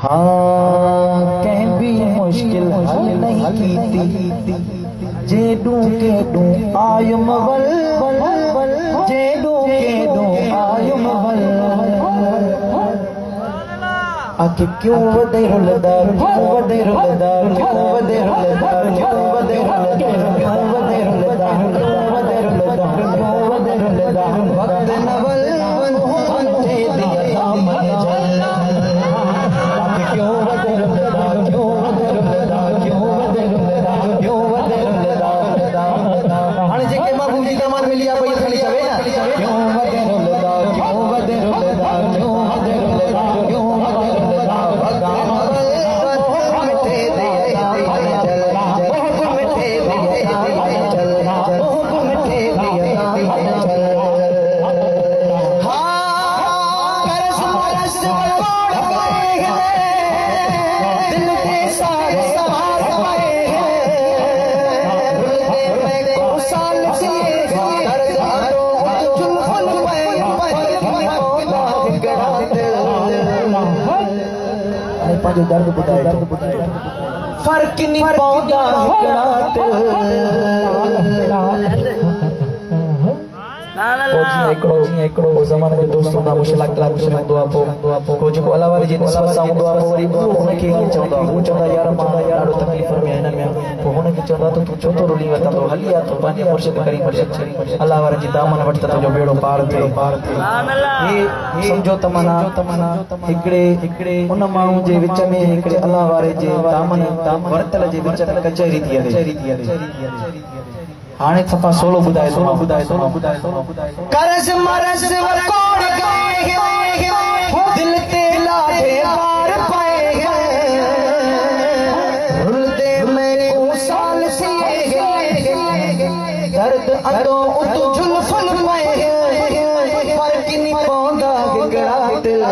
हाँ कहीं भी मुश्किल हल नहीं की जेडू के डू आयुम वल जेडू के डू आयुम वल आके क्यों वदे रुलदार क्यों वदे रुलदार क्यों वदे रुलदार क्यों वदे रुलदार क्यों वदे रुलदार क्यों वदे रुलदार क्यों वदे रुलदार वक्त नवल दे दिया मन जल आके क्यों वदे रुलदार क्यों वदे रुलदार क्यों वदे रुलदार क्यों वदे रुलदार हाणे जेके महबूब जी कमान मिलिया पई खणी चवे ना क्यों वदे रुलदार क्यों वदे रुलदार क्यों वदे रुलदार क्यों वदे रुलदार वक्त नवल मिठे दे चल मिठे दे चल मिठे दे चल हाँ करस मरस कोड़ पाए दिल के सारे सवार पाए दिल को साल से दर्द आरो जुल्फन पे पंहिंजो दर्द ॿुधाए फर्क नहीं पौंदा हिकिड़ो ज़माने जो दोस्त हूंदो आहे मुशलाक हूंदो आहे पोइ जेको अलाह वारे जी निस्बत सां हूंदो आहे पोइ वरी हुनखे ईअं चवंदो आहे हू चवंदो आहे यार मां ॾाढो तकलीफ़ में हिन में पोइ हुनखे चवंदो आहे तूं छो थो रुली वठंदो हली आ तूं पंहिंजे मुर्शिद करीम अलाह वारे जी दामन वटि त तुंहिंजो बेड़ो पार थिए हे सम्झो त माना हिकिड़े उन माण्हू जे विच में हिकिड़े अलाह वारे जे दामन वरतल जे विच में कचहरी थी हले हाणे सफ़ा सोलो ॿुधाए करस मरस कोड़ गए दिल ते लागे पार पाए रुलदे मेरे साल से दर्द अदो उतु जुल्फन में फर्क नहीं पौंदा हिकड़ा दिल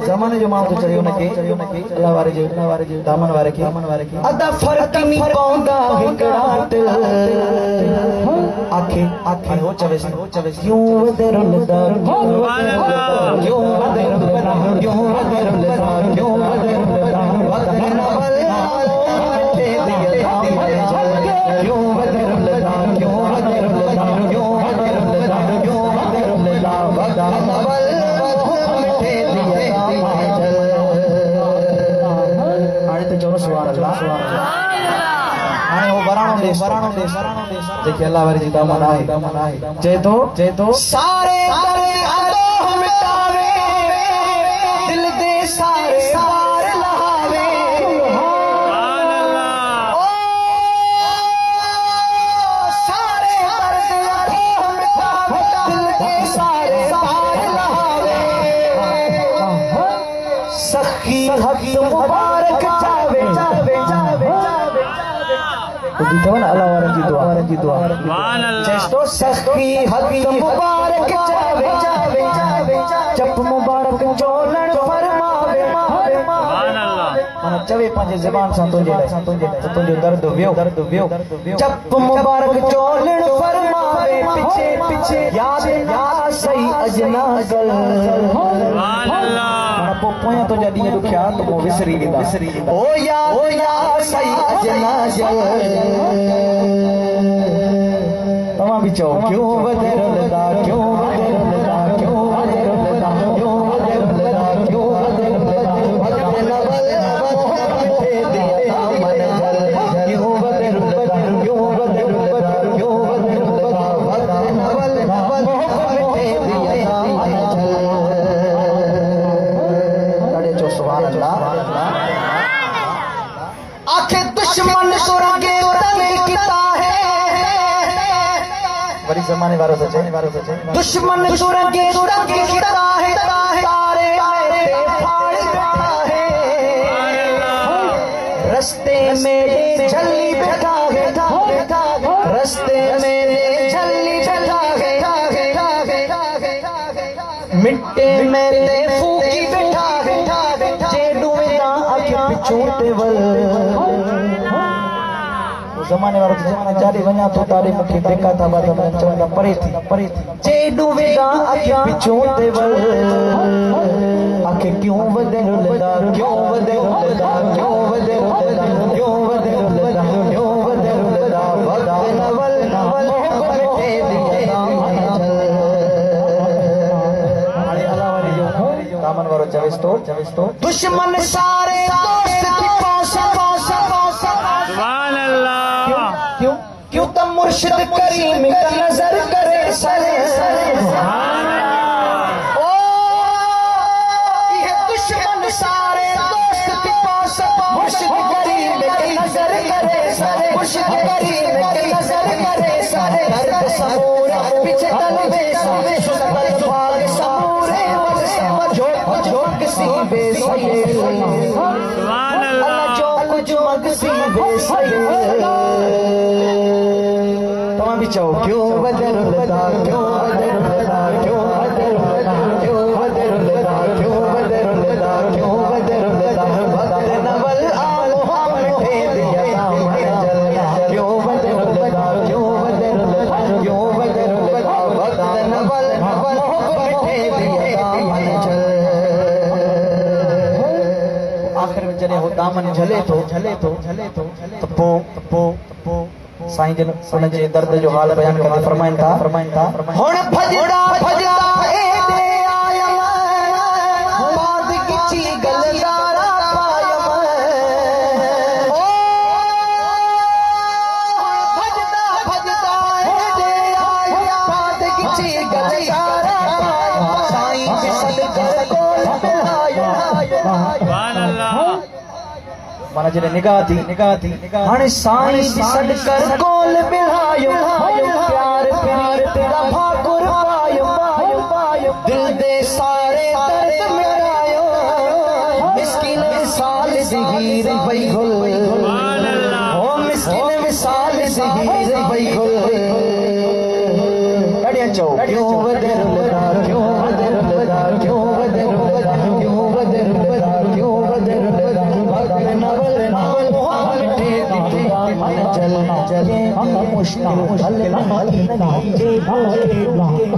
ज़माने जो माण्हू चयो उनखे अल्लाह वारे जे दामन वारे खे अदा फर्क नहीं पौंदा हिकड़ा दिल आखे हो चवेस क्यों वदे रुलदार क्यों वदे रुलदार क्यों वदे रुलदार क्यों वदे रुलदार क्यों वदे रुलदार वक्त नवल दे दिया क्यों वदे रुलदार क्यों वदे रुलदार क्यों वदे रुलदार क्यों वदे रुलदार वक्त नवल दे दिया हाणे त चओ सुभान अल्लाह हाणे वो वराणो देश जेके अल्लाह वारी जी दामन आहे चए तो सारे दर्द आदो मिटावे दिल दे सारे पार लहावे सुभान अल्लाह ओ सारे दर्द आदो मिटावे दिल दे सारे पार लहावे सखी हक मुबारक जावे ॿुधो न अल्लाह वारनि जी दुआ चेस्तो सखी हक मुबारक जावे जप मुबारक चोलण फरमावे माना चवे पंहिंजे ज़बान सां तुंहिंजो दर्द वियो जप मुबारक चोलण फरमावे पीछे याद ना सही अजना गल पोइ पोयां तुंहिंजा ॾींहं ॾुखिया त पोइ विसरी वेंदा ओ याद सही अजना गल तव्हां बि चओ क्यों वदे रुलदार क्यों वदे रुलदार क्यों वदे रुलदार क्यों वदे रुलदार क्यों वदे रुलदार वक्त नवल दे दिया मन जल क्यों वदे रुलदार क्यों वदे रुलदार क्यों वदे रुलदार वक्त नवल दे दिया मन जल ॾाढे चओ सुभान अल्लाह आखे दुश्मन सुरंगे तंग किता है वरी ज़माने वारो तो चए दुश्मन सुरंगे तंग किता है तारे मेरे फाड़ बैठा है रस्ते मेरे झल्ली बैठा है रस्ते मेरे झल्ली बैठा है मिट्टे मेरे फूकी बैठा है जेडू ना आके पिछूटे वल ज़माने वारो ज़माने चारी वञा तो तारे मुखे बेका था बात में चवंदा परे थी जेडू वेदा आके पिछूटे वल आखे क्यों वदे रुलदा क्यों वदे रुलदा क्यों वदे रुलदा क्यों वदे रुलदा क्यों वदे रुलदा वक्त नवल नवल बैठे दिया दामन वारो चविस्तो दुश्मन सारे दोस्त की सुभान अल्लाह। क्यों क्यों तुम मुर्शिद करीम का नजर करे सरे ओ ये दुश्मन सारे दोस्त के पास मुर्शिद करीम की नजर करे सरे मुर्शिद करीम की नजर करे सरे दर्द समूरा पीछे तलवे सरे सुतल भाग समूरे जो किसी बेसये सुभान अल्लाह। जो मगसी बेसये तुम भी चाहो क्यों बदरुलदा क्यों बदरुलदा क्यों बदरुलदा क्यों बदरुलदा क्यों बदरुलदा क्यों बदरुलदा वक्त नवल आलो हम दे दिया दामन जल क्यों बदरुलदा क्यों बदरुलदा क्यों बदरुलदा वक्त नवल नवल दे दिया दामन जल आखिर में जने हो दामन झले तो साईं जन सुन जे दर्द जो हाल बयान करके फरमाइन था हुन भजदा भजदा एदे आयम बाद किची गलदारा पायम ओ भजदा भजदा एदे आयम बाद किची गलदारा पायम साईं के सदकर को आयम सुभान अल्लाह। माना जने निगाह थी हाणे साईं दी सदकर कोल बिहायो प्यार प्यार तेरा भाकुर पायो दिल दे सारे दर्द मिटायो मिस्किन विसाल ज़हीर बई गुल सुभान अल्लाह। ओ मिस्किन विसाल ज़हीर बई गुल कड़िया चो क्यों वदे रुलदा क्यों वदे रुलदा क्यों वदे रुलदा क्यों वदे रुलदा क्यों वदे रुलदा वक्त नवल नवल बैठे दिया मन जल जले मुश्किल हल नहीं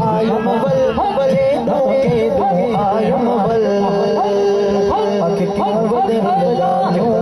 आयम बल बले धोके दो आयम बल आके क्यों वदे रुलदा क्यों